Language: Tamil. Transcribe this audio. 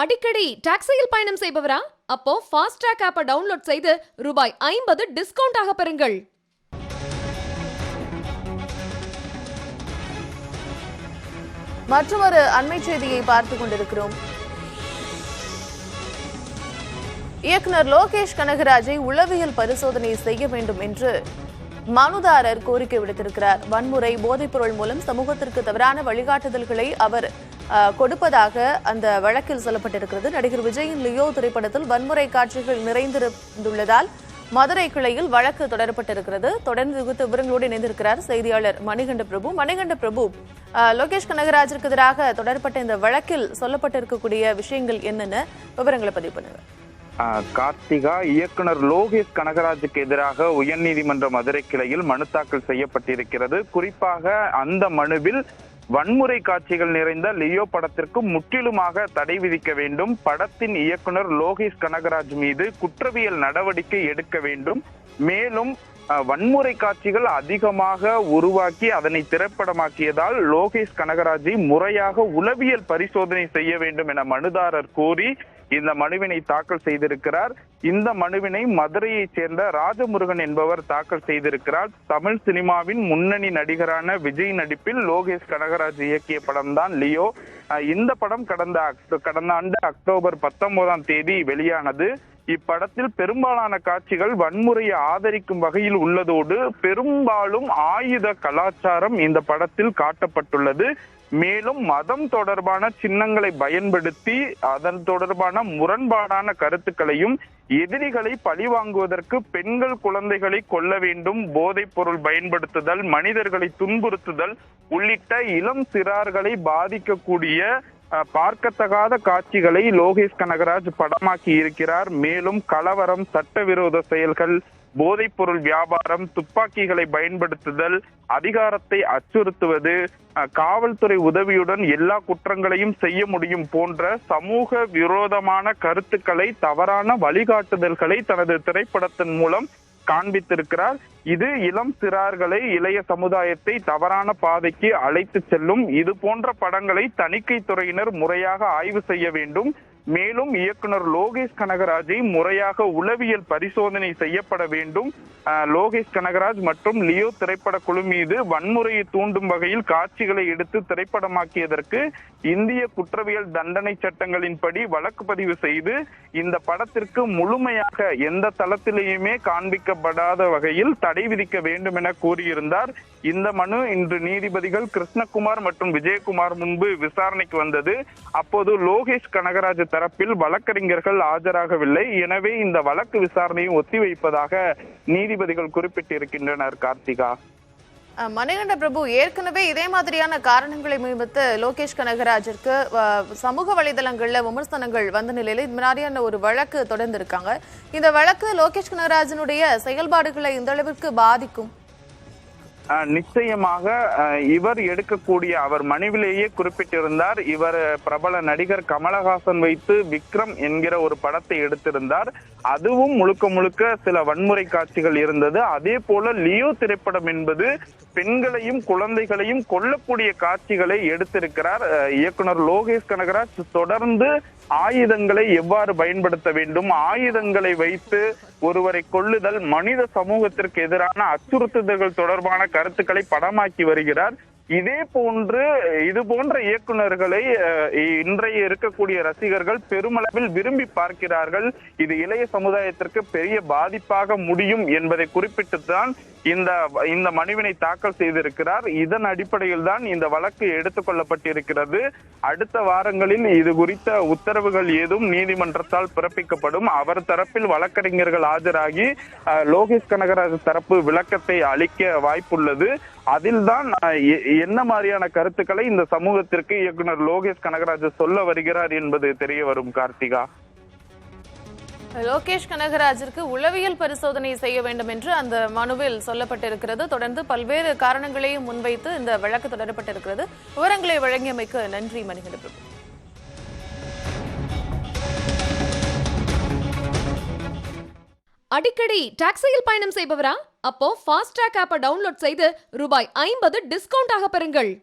அடிக்கடி டாக்ஸியில் பயணம் செய்பவரா? அப்போ ஃபாஸ்ட்ராக் ஆப்பை டவுன்லோட் செய்து ரூபாய் 50 டிஸ்கவுண்ட் ஆக பெறுங்கள். மற்றொரு அண்மை செய்தியை பார்த்துக் கொண்டிருக்கிறோம். இயக்குனர் லோகேஷ் கனகராஜை உளவியல் பரிசோதனை செய்ய வேண்டும் என்று மனுதாரர் கோரிக்கை விடுத்திருக்கிறார். வன்முறை, போதைப்பொருள் மூலம் சமூகத்திற்கு தவறான வழிகாட்டுதல்களை அவர் கொடுப்பதாக அந்த வழக்கில் சொல்லப்பட்டிருக்கிறது. நடிகர் விஜயின் லியோ திரைப்படத்தில் வன்முறை காட்சிகள் நிறைந்திருந்துள்ளதால் மதுரை கிளையில் வழக்கு தொடரப்பட்டிருக்கிறது. தொடர்ந்து குறித்த விவரங்களோடு இணைந்திருக்கிறார் செய்தியாளர் மணிகண்ட பிரபு. மணிகண்ட பிரபு, லோகேஷ் கனகராஜிற்கு எதிராக தொடரப்பட்ட இந்த வழக்கில் சொல்லப்பட்டிருக்கக்கூடிய விஷயங்கள் என்னென்ன விவரங்களை பதிவு பண்ணுங்க. கார்த்திகா, இயக்குனர் லோகேஷ் கனகராஜுக்கு எதிராக உயர்நீதிமன்ற மதுரை கிளையில் மனு தாக்கல் செய்யப்பட்டிருக்கிறது. குறிப்பாக அந்த மனுவில் வன்முறை காட்சிகள் நிறைந்த லியோ படத்திற்கு முற்றிலுமாக தடை விதிக்க வேண்டும், படத்தின் இயக்குனர் லோகேஷ் கனகராஜ் மீது குற்றவியல் நடவடிக்கை எடுக்க வேண்டும், மேலும் வன்முறை காட்சிகள் அதிகமாக உருவாக்கி அதனை திரைப்படமாக்கியதால் லோகேஷ் கனகராஜை முறையாக உளவியல் பரிசோதனை செய்ய வேண்டும் என மனுதாரர் கோரி இந்த மனுவினை தாக்கல் செய்திருக்கிறார். இந்த மனுவினை மதுரையைச் சேர்ந்த ராஜமுருகன் என்பவர் தாக்கல் செய்திருக்கிறார். தமிழ் சினிமாவின் முன்னணி நடிகரான விஜய் நடிப்பில் லோகேஷ் கனகராஜ் இயக்கிய படம் தான் லியோ. இந்த படம் கடந்த ஆண்டு அக்டோபர் 19ஆம் தேதி வெளியானது. இப்படத்தில் பெரும்பாலான காட்சிகள் வன்முறையை ஆதரிக்கும் வகையில் உள்ளதோடு பெரும்பாலும் ஆயுத கலாச்சாரம் இந்த படத்தில் காட்டப்பட்டுள்ளது. மேலும் மதம் தொடர்பான சின்னங்களை பயன்படுத்தி அதன் தொடர்பான முரண்பாடான கருத்துக்களையும், எதிரிகளை பழிவாங்குவதற்கு பெண்கள் குழந்தைகளை கொல்ல வேண்டும், போதைப் பொருள் பயன்படுத்துதல், மனிதர்களை துன்புறுத்துதல் உள்ளிட்ட இளம் சிறார்களை பாதிக்கக்கூடிய பார்க்கத்தகாத காட்சிகளை லோகேஷ் கனகராஜ் படமாக்கி இருக்கிறார். மேலும் கலவரம், சட்டவிரோத செயல்கள், போதைப் பொருள் வியாபாரம், துப்பாக்கிகளை பயன்படுத்துதல், அதிகாரத்தை அச்சுறுத்துவது, காவல்துறை உதவியுடன் எல்லா குற்றங்களையும் செய்ய முடியும் போன்ற சமூக விரோதமான கருத்துக்களை, தவறான வழிகாட்டுதல்களை தனது திரைப்படத்தின் மூலம் காண்பித்திருக்கிறார். இது இளம் சிறார்களை, இளைய சமுதாயத்தை தவறான பாதைக்கு அழைத்து செல்லும். இது போன்ற படங்களை தணிக்கை துறையினர் முறையாக ஆய்வு செய்ய வேண்டும். மேலும் இயக்குனர் லோகேஷ் கனகராஜை முறையாக உளவியல் பரிசோதனை செய்யப்பட வேண்டும். லோகேஷ் கனகராஜ் மற்றும் லியோ திரைப்பட குழு மீது வன்முறையை தூண்டும் வகையில் காட்சிகளை எடுத்து திரைப்படமாக்கியதற்கு இந்திய குற்றவியல் தண்டனை சட்டங்களின்படி வழக்கு பதிவு செய்து இந்த படத்திற்கு முழுமையாக எந்த தளத்திலேயுமே காண்பிக்கப்படாத வகையில் தடை விதிக்க வேண்டும் என கூறியிருந்தார். இந்த மனு இன்று நீதிபதிகள் கிருஷ்ணகுமார் மற்றும் விஜயகுமார் முன்பு விசாரணைக்கு வந்தது. அப்போது லோகேஷ் கனகராஜ் தரப்பில் வழக்கறிஞர்கள் ஆஜராகவில்லை. எனவே இந்த வழக்கு விசாரணையை ஒத்திவைப்பதாக நீதிபதிகள் குறிப்பிட்டிருக்கின்றனர். கார்த்திகா, மணிகண்ட பிரபு, ஏற்கனவே இதே மாதிரியான காரணங்களை முன்வைத்து லோகேஷ் கனகராஜிற்கு சமூக வலைதளங்கள்ல விமர்சனங்கள் வந்த நிலையில இந்த மாதிரியான ஒரு வழக்கு தொடர்ந்து இருக்காங்க. இந்த வழக்கு லோகேஷ் கனகராஜனுடைய செயல்பாடுகளை இந்த அளவிற்கு பாதிக்கும்? நிச்சயமாக இவர் எடுக்கக்கூடிய, அவர் மனுவிலேயே குறிப்பிட்டிருந்தார், இவர் பிரபல நடிகர் கமலஹாசன் வைத்து விக்ரம் என்கிற ஒரு படத்தை எடுத்திருந்தார். அதுவும் முழுக்க முழுக்க சில வன்முறை காட்சிகள் இருந்தது. அதே போல லியோ திரைப்படம் என்பது பெண்களையும் குழந்தைகளையும் கொல்லக்கூடிய காட்சிகளை எடுத்திருக்கிறார். இயக்குனர் லோகேஷ் கனகராஜ் தொடர்ந்து ஆயுதங்களை எவ்வாறு பயன்படுத்த வேண்டும், ஆயுதங்களை வைத்து ஒருவரை கொல்லுதல், மனித சமூகத்திற்கு எதிரான அச்சுறுத்துதல்கள் தொடர்பான கருத்துக்களை படமாக்கி வருகிறார். இது போன்ற இயக்குநர்களை இன்றைய இருக்கக்கூடிய ரசிகர்கள் பெருமளவில் விரும்பி பார்க்கிறார்கள். இது இளைய சமுதாயத்திற்கு பெரிய பாதிப்பாக முடியும் என்பதை குறிப்பிட்டுத்தான் இந்த மனுவினை தாக்கல் செய்திருக்கிறார். இதன் அடிப்படையில் தான் இந்த வழக்கு எடுத்துக் கொள்ளப்பட்டிருக்கிறது. அடுத்த வாரங்களில் இது குறித்த உத்தரவுகள் ஏதும் நீதிமன்றத்தால் பிறப்பிக்கப்படும். அவர் தரப்பில் வழக்கறிஞர்கள் ஆஜராகி லோகேஷ் கனகராஜ் தரப்பு விளக்கத்தை அளிக்க வாய்ப்புள்ளது. அதில்தான் என்ன மாதிரியான கருத்துக்களை இந்த சமூகத்திற்கு இயக்குனர் லோகேஷ் கனகராஜ் சொல்ல வருகிறார் என்பது தெரிய வரும். கார்த்திகா, லோகேஷ் கனகராஜிற்கு உளவியல் பரிசோதனை செய்ய வேண்டும் என்று அந்த மனுவில் சொல்லப்பட்டிருக்கிறது. தொடர்ந்து பல்வேறு காரணங்களையும் முன்வைத்து இந்த வழக்கு தொடரப்பட்டிருக்கிறது. விவரங்களை வழங்கியமைக்கு நன்றி மணிகண்ட பிரபு. அடிக்கடி டாக்ஸியில் பயணம் செய்பவரா? அப்போ ஃபாஸ்ட்ராக் ஆப்பை டவுன்லோட் செய்து ரூபாய் 50 டிஸ்கவுண்ட் ஆக பெறுங்கள்.